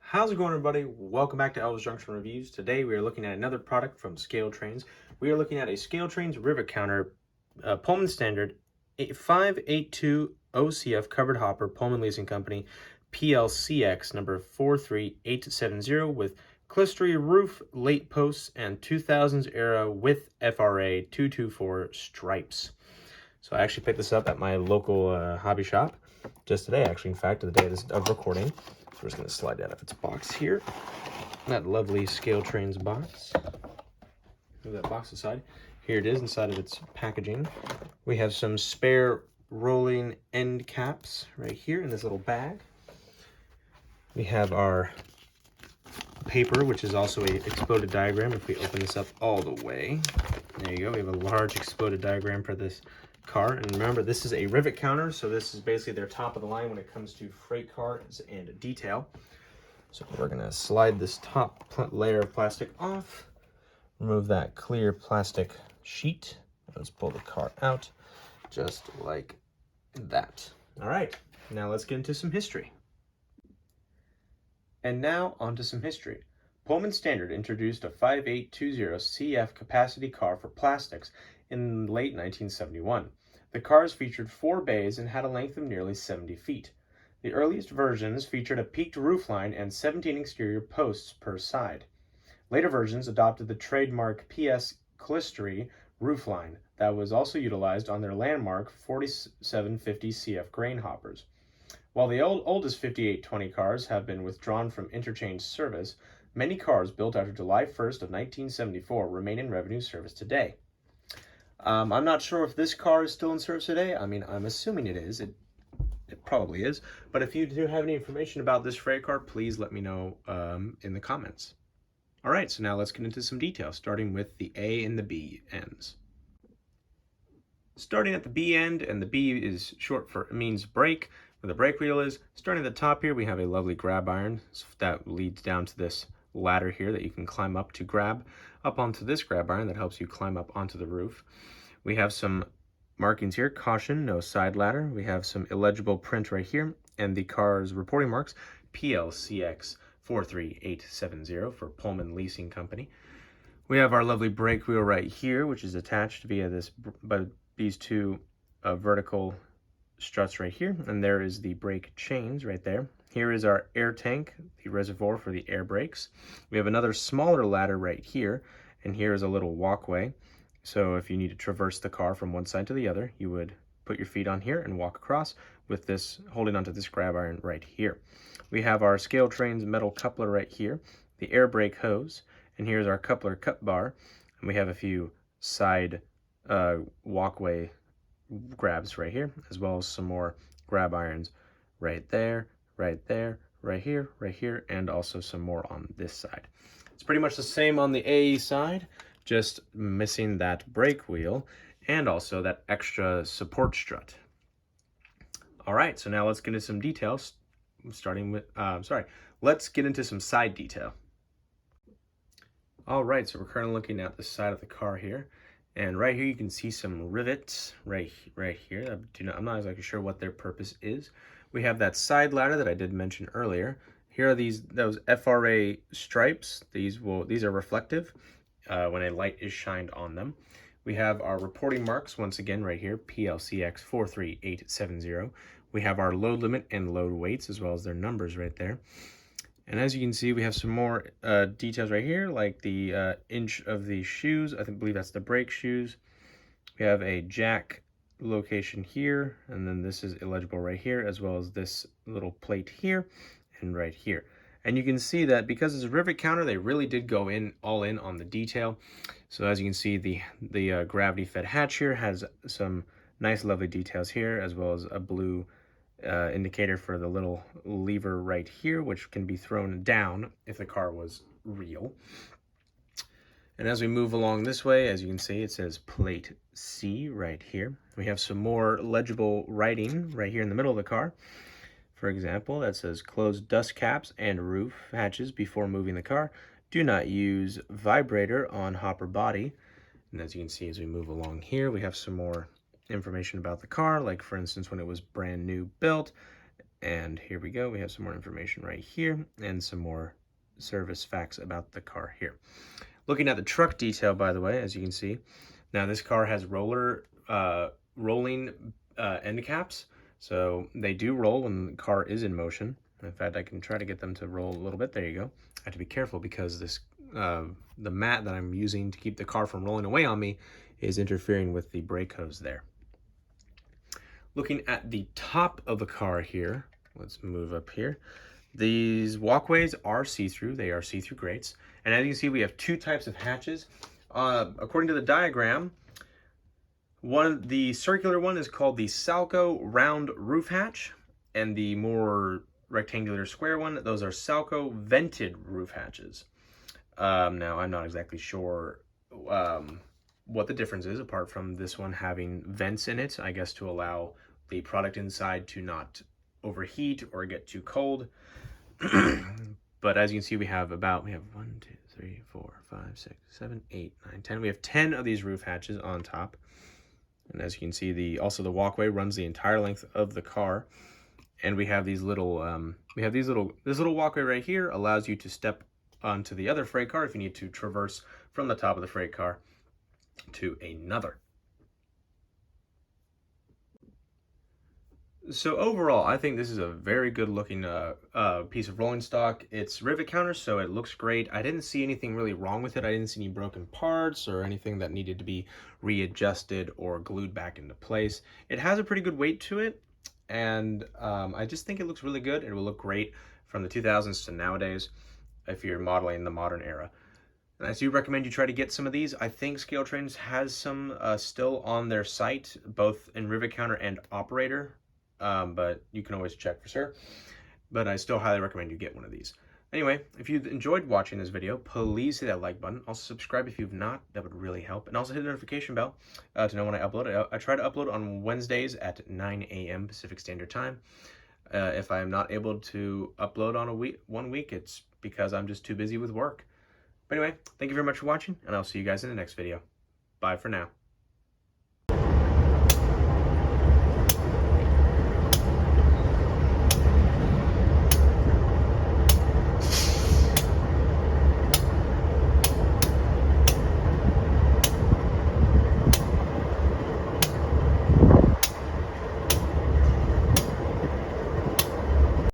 How's it going, everybody? Welcome back to Elvis Junction Reviews. Today we are looking at another product from ScaleTrains. We are looking at a ScaleTrains rivet counter, Pullman Standard 582 OCF covered hopper, Pullman Leasing Company, PLCX number 43870 with clistery roof, late posts, and 2000s era with FRA 224 stripes. So I actually picked this up at my local hobby shop just today, actually, in fact, the day of recording. So we're just going to slide that out of its box here. That lovely ScaleTrains box. Move that box aside. Here it is inside of its packaging. We have some spare rolling end caps right here in this little bag. We have our paper, which is also a exploded diagram. If we open this up all the way, there you go. We have a large exploded diagram for this car. And remember, this is a rivet counter, so this is basically their top of the line when it comes to freight cars and detail. So we're going to slide this top layer of plastic off, remove that clear plastic sheet. Let's pull the car out just like that. All right, now let's get into some history. And now onto some history. Pullman Standard introduced a 5820 CF capacity car for plastics in late 1971. The cars featured 4 bays and had a length of nearly 70 feet. The earliest versions featured a peaked roofline and 17 exterior posts per side. Later versions adopted the trademark PS Clistery roofline that was also utilized on their landmark 4750 CF grain hoppers. While the oldest 5820 cars have been withdrawn from interchange service, many cars built after July 1st of 1974 remain in revenue service today. I'm not sure if this car is still in service today. I mean, I'm assuming it is. It probably is. But if you do have any information about this freight car, please let me know in the comments. All right, so now let's get into some details, starting with the A and the B ends. Starting at the B end, and the B is short for, it means brake, where the brake wheel is. Starting at the top here, we have a lovely grab iron that leads down to this ladder here that you can climb up to grab up onto this grab iron that helps you climb up onto the roof. We have some markings here: caution, no side ladder. We have some illegible print right here, and the car's reporting marks, PLCX 43870 for Pullman Leasing Company. We have our lovely brake wheel right here, which is attached via these two vertical struts right here, and there is the brake chains right there. Here is our air tank, the reservoir for the air brakes. We have another smaller ladder right here, and here is a little walkway. So if you need to traverse the car from one side to the other, you would put your feet on here and walk across with this, holding onto this grab iron right here. We have our ScaleTrains metal coupler right here, the air brake hose, and here's our coupler cut bar, and we have a few side walkway grabs right here, as well as some more grab irons right there, right there, right here, and also some more on this side. It's pretty much the same on the A side, just missing that brake wheel and also that extra support strut. All right, so now let's get into some details, starting with, let's get into some side detail. All right, so we're currently looking at the side of the car here. And right here, you can see some rivets right here. I'm not exactly sure what their purpose is. We have that side ladder that I did mention earlier. Here are those FRA stripes. These are reflective when a light is shined on them. We have our reporting marks once again right here, PLCX 43870. We have our load limit and load weights as well as their numbers right there. And as you can see, we have some more details right here, like the inch of the shoes. I believe that's the brake shoes. We have a jack location here, and then this is illegible right here, as well as this little plate here and right here. And you can see that because it's a rivet counter, they really did go all in on the detail. So as you can see, the gravity-fed hatch here has some nice, lovely details here, as well as a blue indicator for the little lever right here, which can be thrown down if the car was real. And as we move along this way, as you can see, it says plate C right here. We have some more legible writing right here in the middle of the car. For example, that says close dust caps and roof hatches before moving the car. Do not use vibrator on hopper body. And as you can see, as we move along here, we have some more information about the car, like for instance when it was brand new built, And here we go. We have some more information right here and some more service facts about the car here. Looking at the truck detail, by the way, as you can see, now this car has rolling end caps. So they do roll when the car is in motion. In fact, I can try to get them to roll a little bit. There you go. I have to be careful because this the mat that I'm using to keep the car from rolling away on me is interfering with the brake hose there. Looking at the top of the car here, let's move up here. These walkways are see-through. They are see-through grates. And as you can see, we have two types of hatches. According to the diagram, the circular one is called the Salco round roof hatch, and the more rectangular square one, those are Salco vented roof hatches. Now, I'm not exactly sure what the difference is, apart from this one having vents in it, I guess to allow the product inside to not overheat or get too cold. But as you can see, we have 1, 2, 3, 4, 5, 6, 7, 8, 9, 10. We have 10 of these roof hatches on top. And as you can see, also the walkway runs the entire length of the car. And we have these little, this little walkway right here allows you to step onto the other freight car if you need to traverse from the top of the freight car to another. So overall, I think this is a very good looking piece of rolling stock. It's rivet counter, so it looks great. I didn't see anything really wrong with it. I didn't see any broken parts or anything that needed to be readjusted or glued back into place. It has a pretty good weight to it, and I just think it looks really good. It will look great from the 2000s to nowadays if you're modeling the modern era. And I do recommend you try to get some of these. I think ScaleTrains has some still on their site, both in rivet counter and operator. But you can always check for sure. But I still highly recommend you get one of these. Anyway, if you've enjoyed watching this video, please hit that like button. Also subscribe if you've not. That would really help. And also hit the notification bell to know when I upload. I try to upload on Wednesdays at 9 a.m. Pacific Standard Time. If I am not able to upload on one week, it's because I'm just too busy with work. But anyway, thank you very much for watching, and I'll see you guys in the next video. Bye for now.